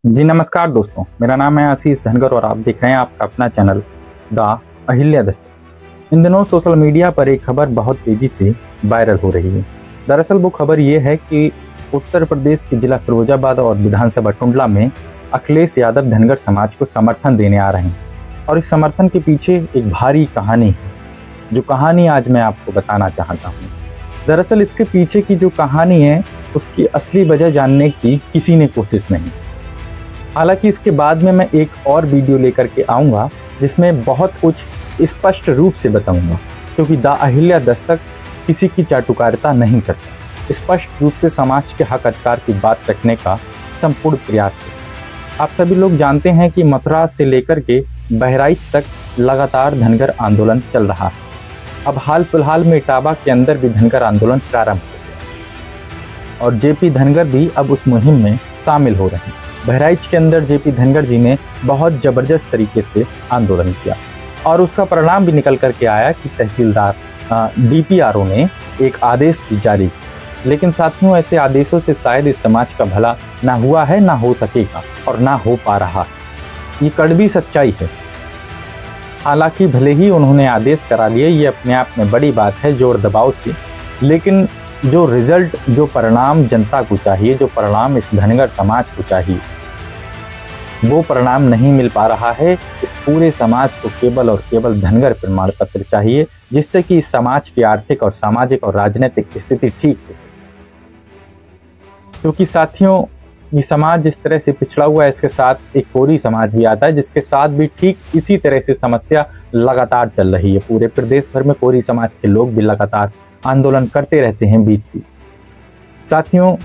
जी नमस्कार दोस्तों, मेरा नाम है आशीष धनगर और आप देख रहे हैं आपका अपना चैनल द अहिल्या दस्तक। इन दिनों सोशल मीडिया पर एक खबर बहुत तेजी से वायरल हो रही है। दरअसल वो खबर ये है कि उत्तर प्रदेश के जिला फिरोजाबाद और विधानसभा टुंडला में अखिलेश यादव धनगर समाज को समर्थन देने आ रहे हैं और इस समर्थन के पीछे एक भारी कहानी है, जो कहानी आज मैं आपको बताना चाहता हूँ। दरअसल इसके पीछे की जो कहानी है उसकी असली वजह जानने की किसी ने कोशिश नहीं। हालांकि इसके बाद में मैं एक और वीडियो लेकर के आऊँगा जिसमें बहुत कुछ स्पष्ट रूप से बताऊँगा, क्योंकि द अहिल्या दस्तक किसी की चाटुकारिता नहीं करता, स्पष्ट रूप से समाज के हक अधिकार की बात रखने का संपूर्ण प्रयास करता। आप सभी लोग जानते हैं कि मथुरा से लेकर के बहराइच तक लगातार धनगर आंदोलन चल रहा है। अब हाल फिलहाल में इटावा के अंदर भी धनगर आंदोलन प्रारंभ हो गया और जेपी धनगर भी अब उस मुहिम में शामिल हो रहे हैं। बहराइच के अंदर जेपी धनगर जी ने बहुत ज़बरदस्त तरीके से आंदोलन किया और उसका परिणाम भी निकल करके आया कि तहसीलदार DPRO ने एक आदेश भी जारी किया। लेकिन साथियों, ऐसे आदेशों से शायद इस समाज का भला ना हुआ है, ना हो सकेगा और ना हो पा रहा है। ये कड़वी सच्चाई है। हालांकि भले ही उन्होंने आदेश करा लिए, ये अपने आप में बड़ी बात है जोर दबाव से, लेकिन जो रिजल्ट, जो परिणाम जनता को चाहिए, जो परिणाम इस धनगर समाज को चाहिए, वो परिणाम नहीं मिल पा रहा है। इस पूरे समाज को केवल और केवल धनगर प्रमाण पत्र चाहिए, जिससे कि इस समाज की आर्थिक और सामाजिक और राजनीतिक स्थिति ठीक हो सके। क्योंकि साथियों, ये समाज जिस तरह से पिछड़ा हुआ है, इसके साथ एक कोरी समाज भी आता है, जिसके साथ भी ठीक इसी तरह से समस्या लगातार चल रही है। पूरे प्रदेश भर में कोरी समाज के लोग भी लगातार आंदोलन करते रहते हैं बीच बीच। साथियों,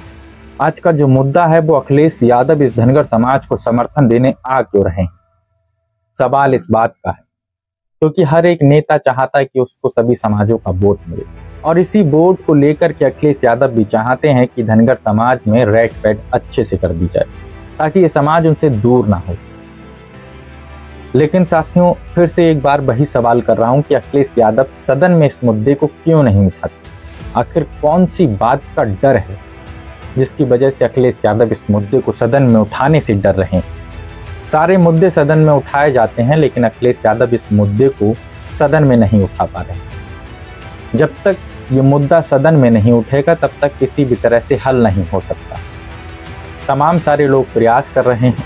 आज का जो मुद्दा है वो अखिलेश यादव इस धनगर समाज को समर्थन देने आ क्यों रहे हैं। सवाल इस बात का है क्योंकि हर एक नेता चाहता है कि उसको सभी समाजों का वोट मिले और इसी वोट को लेकर के अखिलेश यादव भी चाहते हैं कि धनगर समाज में रेट पैड अच्छे से कर दी जाए ताकि ये समाज उनसे दूर ना हो सके। लेकिन साथियों, फिर से एक बार वही सवाल कर रहा हूं कि अखिलेश यादव सदन में इस मुद्दे को क्यों नहीं उठाते। आखिर कौन सी बात का डर है जिसकी वजह से अखिलेश यादव इस मुद्दे को सदन में उठाने से डर रहे हैं। सारे मुद्दे सदन में उठाए जाते हैं, लेकिन अखिलेश यादव इस मुद्दे को सदन में नहीं उठा पा रहे। जब तक ये मुद्दा सदन में नहीं उठेगा तब तक किसी भी तरह से हल नहीं हो सकता। तमाम सारे लोग प्रयास कर रहे हैं,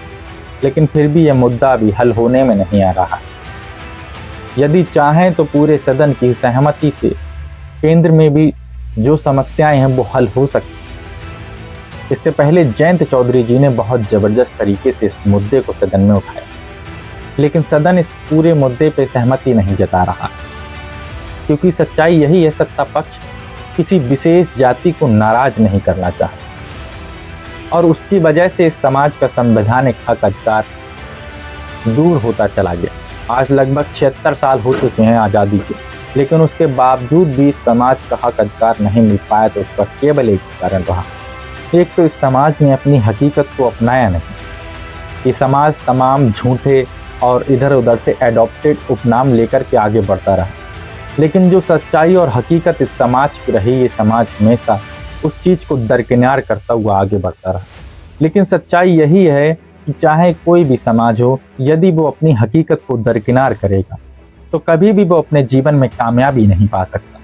लेकिन फिर भी यह मुद्दा अभी हल होने में नहीं आ रहा। यदि चाहें तो पूरे सदन की सहमति से केंद्र में भी जो समस्याएं हैं वो हल हो सकती। इससे पहले जयंत चौधरी जी ने बहुत जबरदस्त तरीके से इस मुद्दे को सदन में उठाया, लेकिन सदन इस पूरे मुद्दे पे सहमति नहीं जता रहा, क्योंकि सच्चाई यही है, सत्ता पक्ष किसी विशेष जाति को नाराज नहीं करना चाहता और उसकी वजह से इस समाज का संवैधानिक हक अधिकार दूर होता चला गया। आज लगभग 76 साल हो चुके हैं आज़ादी के, लेकिन उसके बावजूद भी इस समाज का हक अधिकार नहीं मिल पाया। तो उसका केवल एक कारण रहा, एक तो इस समाज ने अपनी हकीकत को अपनाया नहीं। ये समाज तमाम झूठे और इधर उधर से एडॉप्टेड उपनाम लेकर के आगे बढ़ता रहा, लेकिन जो सच्चाई और हकीकत इस समाज की रही, ये समाज हमेशा उस चीज़ को दरकिनार करता हुआ आगे बढ़ता रहा। लेकिन सच्चाई यही है कि चाहे कोई भी समाज हो, यदि वो अपनी हकीकत को दरकिनार करेगा तो कभी भी वो अपने जीवन में कामयाबी नहीं पा सकता।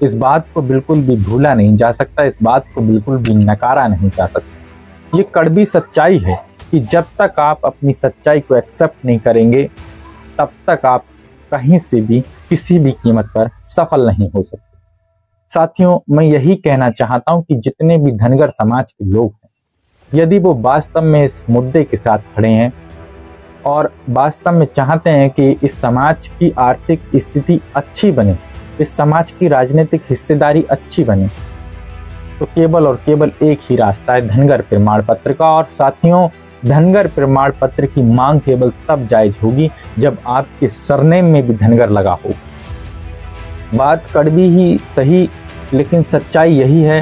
इस बात को बिल्कुल भी भूला नहीं जा सकता, इस बात को बिल्कुल भी नकारा नहीं जा सकता। ये कड़वी सच्चाई है कि जब तक आप अपनी सच्चाई को एक्सेप्ट नहीं करेंगे तब तक आप कहीं से भी किसी भी कीमत पर सफल नहीं हो सकते। साथियों, मैं यही कहना चाहता हूं कि जितने भी धनगर समाज के लोग हैं, यदि वो वास्तव में इस मुद्दे के साथ खड़े हैं और वास्तव में चाहते हैं कि इस समाज की आर्थिक स्थिति अच्छी बने, इस समाज की राजनीतिक हिस्सेदारी अच्छी बने, तो केवल और केवल एक ही रास्ता है, धनगर प्रमाण पत्र का। और साथियों, धनगर प्रमाण पत्र की मांग केवल तब जायज होगी जब आपके सरनेम में भी धनगर लगा हो। बात कड़वी ही सही, लेकिन सच्चाई यही है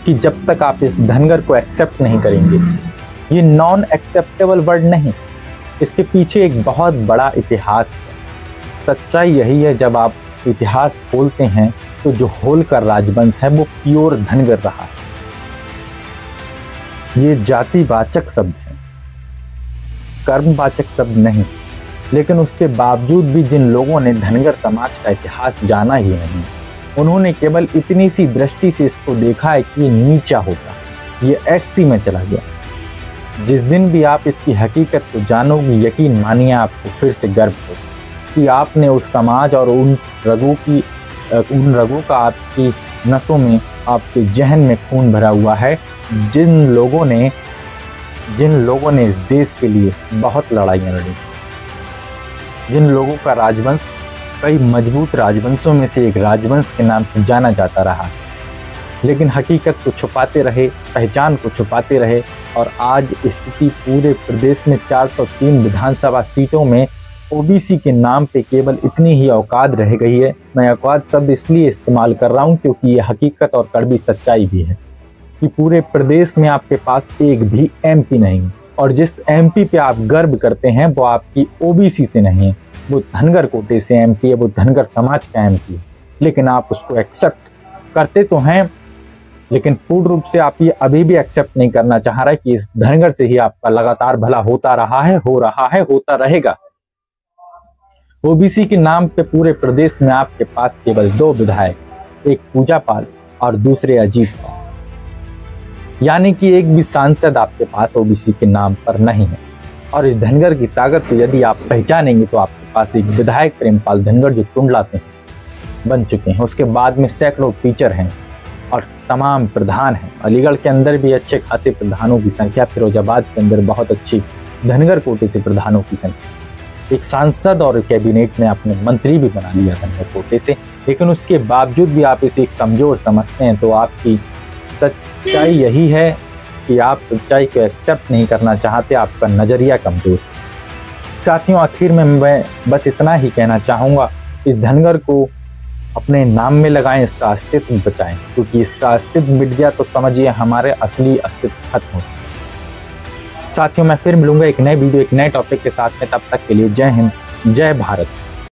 कि जब तक आप इस धनगर को एक्सेप्ट नहीं करेंगे, ये नॉन एक्सेप्टेबल वर्ड नहीं, इसके पीछे एक बहुत बड़ा इतिहास है। सच्चाई यही है, जब आप इतिहास खोलते हैं तो जो होलकर राजवंश है वो प्योर धनगर रहा है। ये जातिवाचक शब्द है। कर्मवाचक शब्द नहीं, लेकिन उसके बावजूद भी जिन लोगों ने धनगर समाज का इतिहास जाना ही नहीं, उन्होंने केवल इतनी सी दृष्टि से इसको देखा है कि ये नीचा होता, ये एससी में चला गया। जिस दिन भी आप इसकी हकीकत को जानोगे, यकीन मानिए आपको फिर से गर्व हो कि आपने उस समाज और उन रगों का आपकी नसों में, आपके जहन में खून भरा हुआ है, जिन लोगों ने इस देश के लिए बहुत लड़ाइयाँ लड़ी, जिन लोगों का राजवंश कई मजबूत राजवंशों में से एक राजवंश के नाम से जाना जाता रहा, लेकिन हकीकत को छुपाते रहे, पहचान को छुपाते रहे, और आज स्थिति पूरे प्रदेश में 403 विधानसभा सीटों में ओबीसी के नाम पे केवल इतनी ही औकात रह गई है। मैं औकात शब्द इसलिए इस्तेमाल कर रहा हूँ क्योंकि ये हकीकत और कड़वी सच्चाई भी है कि पूरे प्रदेश में आपके पास एक भी एमपी नहीं, और जिस एमपी पे आप गर्व करते हैं वो आपकी ओबीसी से नहीं है, वो धनगर कोटे से एमपी है, वो धनगर समाज का एमपी है। लेकिन आप उसको एक्सेप्ट करते तो हैं, लेकिन पूर्ण रूप से आप ये अभी भी एक्सेप्ट नहीं करना चाह रहे कि इस धनगर से ही आपका लगातार भला होता रहा है, हो रहा है, होता रहेगा। ओबीसी के नाम पे पूरे प्रदेश में आपके पास केवल 2 विधायक, एक पूजा पाल और दूसरे अजीत पाल, यानी कि एक भी सांसद आपके पास ओबीसी के नाम पर नहीं है। और इस धनगर की ताकत को यदि आप पहचानेंगे तो आपके पास एक विधायक प्रेमपाल धनगर जो टुंडला से बन चुके हैं, उसके बाद में सैकड़ों टीचर हैं और तमाम प्रधान हैं। अलीगढ़ के अंदर भी अच्छे खासे प्रधानों की संख्या, फिरोजाबाद के अंदर बहुत अच्छी धनगर कोटे से प्रधानों की संख्या, एक सांसद और कैबिनेट में आपने मंत्री भी बना लिया धनगर कोटे से, लेकिन उसके बावजूद भी आप इसे कमजोर समझते हैं। तो आपकी सच्चाई यही है कि आप सच्चाई को एक्सेप्ट नहीं करना चाहते, आपका नजरिया कमजोर। साथियों, आखिर में मैं बस इतना ही कहना चाहूँगा, इस धनगर को अपने नाम में लगाएं, इसका अस्तित्व बचाएं, क्योंकि इसका अस्तित्व मिट गया तो समझिए हमारे असली अस्तित्व खत्म हो। साथियों, मैं फिर मिलूंगा एक नए वीडियो, एक नए टॉपिक के साथ में। तब तक के लिए जय हिंद, जय भारत।